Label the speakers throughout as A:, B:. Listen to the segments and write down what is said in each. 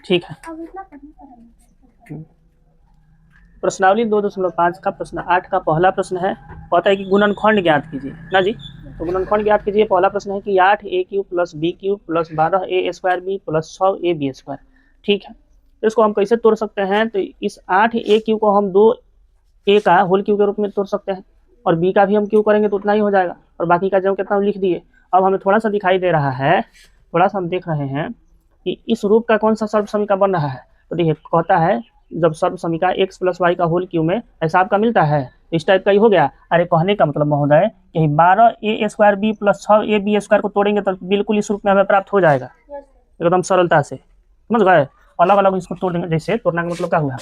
A: ठीक है। प्रश्नावली 2.5 का प्रश्न 8 का पहला प्रश्न है, कहता है कि गुणनखंड ज्ञात कीजिए ना जी। तो गुणनखंड ज्ञात कीजिए। पहला प्रश्न है कि 8a³ plus b³ plus 12a² plus 6ab²। ठीक है, तो इसको हम कैसे तोड़ सकते हैं? तो इस 8a³ को हम 2a का होल क्यूब के रूप में तोड़ सकते हैं, और b का भी हम क्यूब करेंगे तो उतना ही हो जाएगा, और बाकी का जो कितना हम लिख दिए। अब हमें थोड़ा सा दिखाई दे रहा है, थोड़ा सा हम देख रहे हैं कि इस रूप का कौन सा सर्व समीका बन रहा है। तो देखिए, कहता है जब सर्व समीका x प्लस वाई का होल क्यूब में ऐसा आपका मिलता है, इस टाइप का ही हो गया। अरे कहने का मतलब महोदय कि 12a² प्लस 6ab² को तोड़ेंगे तो बिल्कुल इस रूप में हमें प्राप्त हो जाएगा, एकदम सरलता से, समझ गए। अलग अलग इसको तोड़ देंगे, जैसे तोड़ने का मतलब क्या हुआ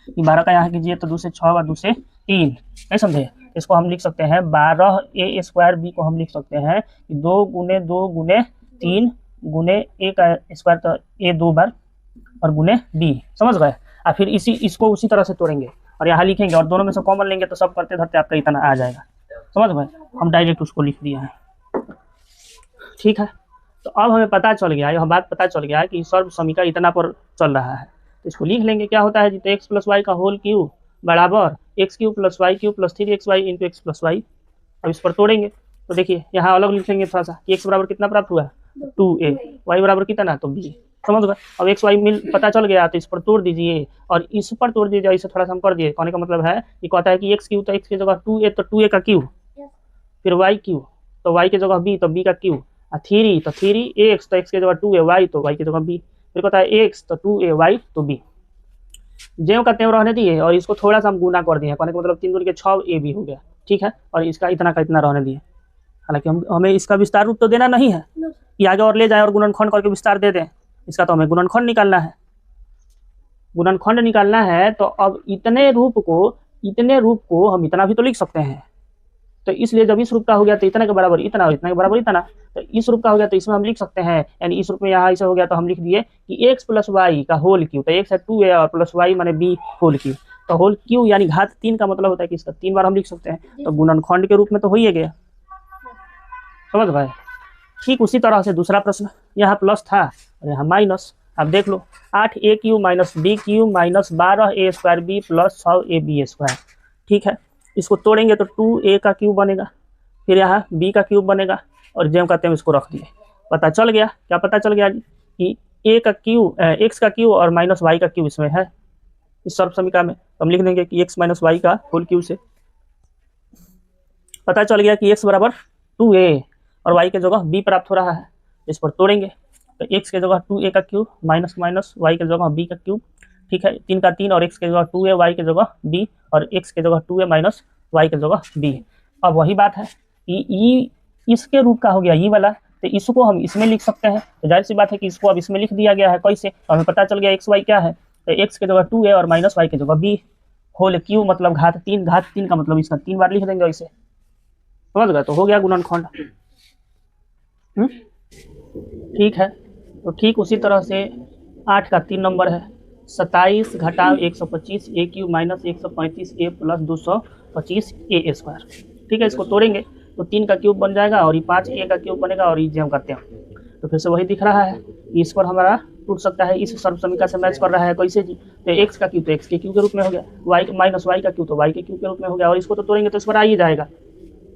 A: कि 12 का यहाँ कीजिए तो 2 से 6 और 2 से 3, नहीं समझे। इसको हम लिख सकते हैं 12a² को हम लिख सकते हैं 2 गुने 2 गुने 3 गुने a का स्क्वायर, तो a 2 बार और गुने b, समझ गए। और फिर इसको उसी तरह से तोड़ेंगे और यहाँ लिखेंगे, और दोनों में से कॉमन लेंगे तो सब करते धरते आपका इतना आ जाएगा, समझ गए। हम डायरेक्ट उसको लिख दिया है, ठीक है। तो अब हमें पता चल गया, यह बात पता चल गया कि सर्व समीका इतना पर चल रहा है, तो इसको लिख लेंगे। क्या होता है जी? तो x प्लस वाई का होल क्यूब बराबर x³ plus y³ plus 3xy into x plus y. अब इस पर तोड़ेंगे तो देखिए यहाँ अलग लिखेंगे थोड़ा सा कि x बराबर कितना प्राप्त हुआ, 2a, y बराबर कितना, तो b, समझ गए। अब x y मिल पता चल गया, तो इस पर तोड़ दीजिए और इस पर तोड़ दीजिए। इसे थोड़ा सा हम कर दिए, कहने का मतलब है कि कहता है कि x³ तो x की जगह 2a, तो 2a का क्यूब, फिर y³ तो y की जगह b, तो b का क्यूब, 3 तो 3x, तो x की जगह 2ay, तो y की जगह b, फिर कहता है x तो 2ay तो b। ज्यों का त्यों रहने दिए और इसको थोड़ा सा हम गुना कर दिए, कहने का मतलब 3 दूनी के 6ab हो गया, ठीक है। और इसका इतना का इतना रहने दिए। हालांकि हमें इसका विस्तार रूप तो देना नहीं है कि आगे और ले जाए और गुणनखंड करके विस्तार दे दें, इसका तो हमें गुणनखंड निकालना है। गुणनखंड निकालना है तो अब इतने रूप को हम इतना भी तो लिख सकते हैं। तो इसलिए जब इस रूप का हो गया तो इतना के बराबर इतना और इतना के बराबर इतना, तो इस रूप का हो गया तो इसमें हम लिख सकते हैं, यानी इस रूप में यहाँ ऐसा हो गया तो हम लिख दिए कि x प्लस वाई का होल क्यूब, तो x है 2a और प्लस वाई माने b होल क्यूब, तो होल क्यूब यानी घात 3 का मतलब होता है कि इसका 3 बार हम लिख सकते हैं। तो गुणनखंड के रूप में तो हो ही गया, समझ गए। ठीक उसी तरह से दूसरा प्रश्न, यहाँ प्लस था और यहाँ माइनस। अब देख लो 8a³ minus b³ minus 12a² plus 6ab², ठीक है। इसको तोड़ेंगे तो 2a का क्यूब बनेगा, फिर यहाँ b का क्यूब बनेगा, और जेम कहते हैं इसको रख दिए। पता चल गया, क्या पता चल गया कि a का क्यूब x का क्यूब और माइनस y का क्यूब इसमें है, इस सर्व समीका में। तो हम लिख देंगे कि x माइनस वाई का होल क्यूब से पता चल गया कि x बराबर 2a और y के जगह b प्राप्त हो रहा है। इस पर तोड़ेंगे तो x के जगह 2a का क्यूब माइनस माइनस y के जगह b का क्यूब, ठीक है। 3 का 3 और x के जगह 2a, y के जगह b, और x के जगह 2a माइनस y के जगह b। अब वही बात है कि इसके रूप का हो गया ये वाला, तो इसको हम इसमें लिख सकते हैं। तो जाहिर सी बात है कि इसको अब इसमें लिख दिया गया है, कैसे? तो हमें पता चल गया x y क्या है, तो x के जगह 2a और माइनस y के जगह b होल क्यूब, मतलब घात 3 का मतलब इसका 3 बार लिख देंगे ऐसे, समझ गए। तो हो गया गुणनखंड, ठीक है। तो ठीक उसी तरह से 8 का 3 नंबर है 27 घटाव 125 a³ minus 135a plus 225a², ठीक है। इसको तोड़ेंगे तो 3 का क्यूब बन जाएगा और ये 5a का क्यूब बनेगा, और ये जे हम करते हैं तो फिर से वही दिख रहा है कि इस पर हमारा टूट सकता है, इस सर्व समीका से मैच कर रहा है। कैसे जी? तो x का क्यूब तो x के क्यूब के रूप में हो गया, y माइनस वाई का क्यूब तो y के क्यूब के रूप में हो गया, और इसको तो तोड़ेंगे तो इस पर आ ही जाएगा,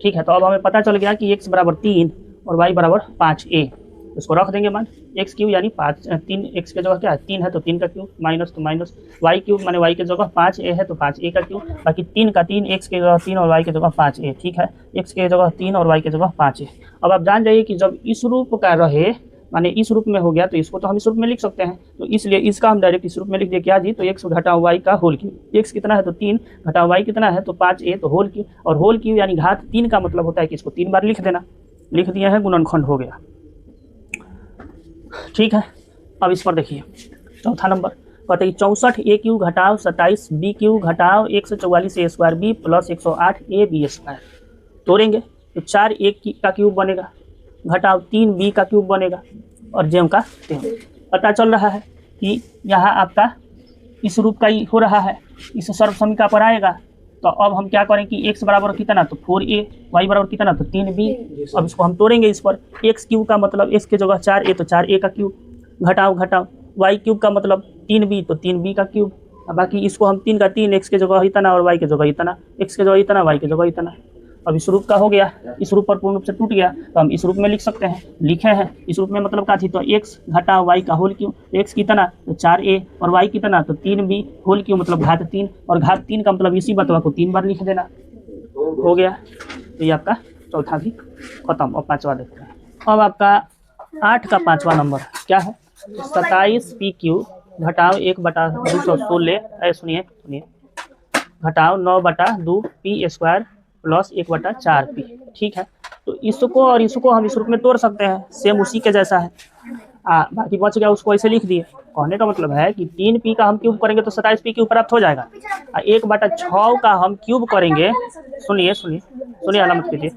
A: ठीक है। तो अब हमें पता चल गया कि x बराबर 3 और y बराबर 5a। इसको रख देंगे मान x क्यूब यानी 3 x के जगह क्या है 3 है तो 3 का क्यूब, माइनस तो माइनस y क्यूब माने y के जगह 5a है तो 5a का क्यूब, बाकी 3 का 3 x के जगह 3 और y के जगह 5a, ठीक है। x के जगह 3 और y के जगह 5a। अब आप जान जाइए कि जब इस रूप का रहे माने इस रूप में हो गया तो इसको तो हम इस रूप में लिख सकते हैं, तो इसलिए इसका हम डायरेक्ट इस रूप में लिख दिए। क्या जी? तो x घटाओ y का होल क्यूब, x कितना है तो 3 घटाओ y कितना है तो 5a, तो होल क्यूब, और होल क्यूब यानी घात 3 का मतलब होता है कि इसको 3 बार लिख देना। लिख दिया है, गुणनखंड हो गया, ठीक है। अब इस पर देखिए चौथा नंबर कहते हैं 64a³ घटाव 27b³ घटाव 144a² प्लस 108ab²। तोड़ेंगे तो 4a का क्यूब बनेगा घटाव 3b का क्यूब बनेगा, और जेम का तेम। पता चल रहा है कि यहाँ आपका इस रूप का ही हो रहा है, इस सर्व समीका पर आएगा। तो अब हम क्या करें कि x बराबर कितना तो 4a, y बराबर कितना तो 3b। अब इसको हम तोड़ेंगे, इस पर x क्यूब का मतलब x के जगह 4a तो 4a का क्यूब घटाओ वाई क्यूब का मतलब 3b, तो 3b का क्यूब। बाकी इसको हम 3 का 3, एक्स के जगह इतना और वाई के जगह इतना, एक्स के जगह इतना वाई के जगह इतना। अब इस रूप का हो गया, इस रूप पर पूर्ण रूप से टूट गया तो हम इस रूप में लिख सकते हैं, लिखे हैं। इस रूप में मतलब क्या थी, तो एक्स घटा वाई का होल क्यूब, एक्स कितना तो 4a और वाई कितना तो 3b होल क्यूब मतलब घात 3, और घात 3 का मतलब इसी बतवा को 3 बार लिख देना, हो गया। तो ये आपका चौथा भी खत्म। और पांचवा देखते हैं। अब आपका 8 का पांचवा नंबर क्या है, 27p³ घटाओ 1/216, सुनिए घटाओ 9/2p² प्लस 1/4p। ठीक है, तो इसको और इसको हम इस रूप में तोड़ सकते हैं, सेम उसी के जैसा है। बाकी बच गया उसको ऐसे लिख दिए। कहने का मतलब है कि 3p का हम क्यूब करेंगे तो 27p³ प्राप्त हो जाएगा। 1/6 का हम क्यूब करेंगे, सुनिए अलामत कीजिए,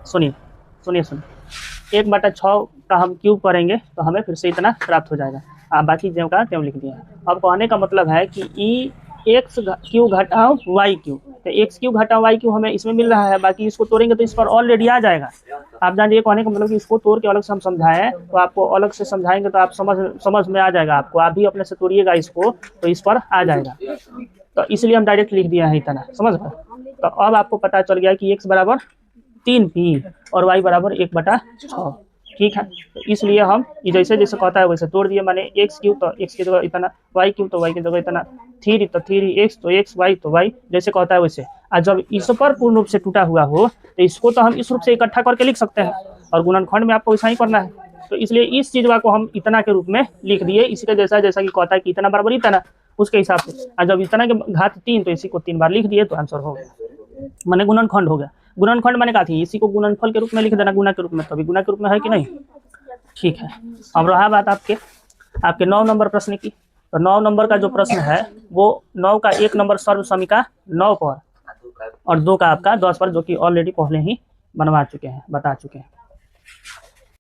A: सुनिए 1/6 का हम क्यूब करेंगे तो हमें फिर से इतना प्राप्त हो जाएगा। बाकी जो का त्यों लिख दिया है। अब कहने का मतलब है कि एक्स क्यूब घटाओ वाई क्यूब, तो एक्स क्यूब घटाओ वाई क्यूब हमें इसमें मिल रहा है, बाकी इसको तोड़ेंगे तो इस पर ऑलरेडी आ जाएगा। आप जानिए कहने का मतलब कि इसको तोड़ के अलग से हम समझाएं तो आपको अलग से समझाएंगे तो आप समझ में आ जाएगा आपको। आप भी अपने से तोड़िएगा इसको तो इस पर आ जाएगा, तो इसलिए हम डायरेक्ट लिख दिया है इतना, समझ गए। तो अब आपको पता चल गया कि x बराबर 3p और y बराबर 1/6। ठीक है, तो इसलिए हम जैसे जैसे कहता है वैसे तोड़ दिए, माने एक्स क्यूब तो एक्स की जगह इतना, वाई क्यूब तो वाई की जगह इतना, 3 तो 3x तो x, y तो y, जैसे कहता है वैसे। और जब इस पर पूर्ण रूप से टूटा हुआ हो तो इसको तो हम इस रूप से इकट्ठा करके लिख सकते हैं, और गुणनखंड में आपको वैसा ही करना है। तो इसलिए इस चीज को हम इतना के रूप में लिख दिए, इसके जैसा जैसा कि कहता है कि इतना बराबर इतना, उसके हिसाब से। और जब इतना के घात 3 तो इसी को 3 बार लिख दिए तो आंसर हो गया, माने गुणनखंड हो गया। गुणनखंड माने क्या थी, इसी को गुणनफल के रूप में लिख देना, गुणा के रूप में, तभी गुणा के रूप में है कि नहीं। ठीक है, अब रहा बात आपके 9 नंबर प्रश्न की। तो 9 नंबर का जो प्रश्न है वो 9 का 1 नंबर सर्व समीका 9 पर और 2 का आपका 10 पर, जो कि ऑलरेडी पहले ही बता चुके हैं।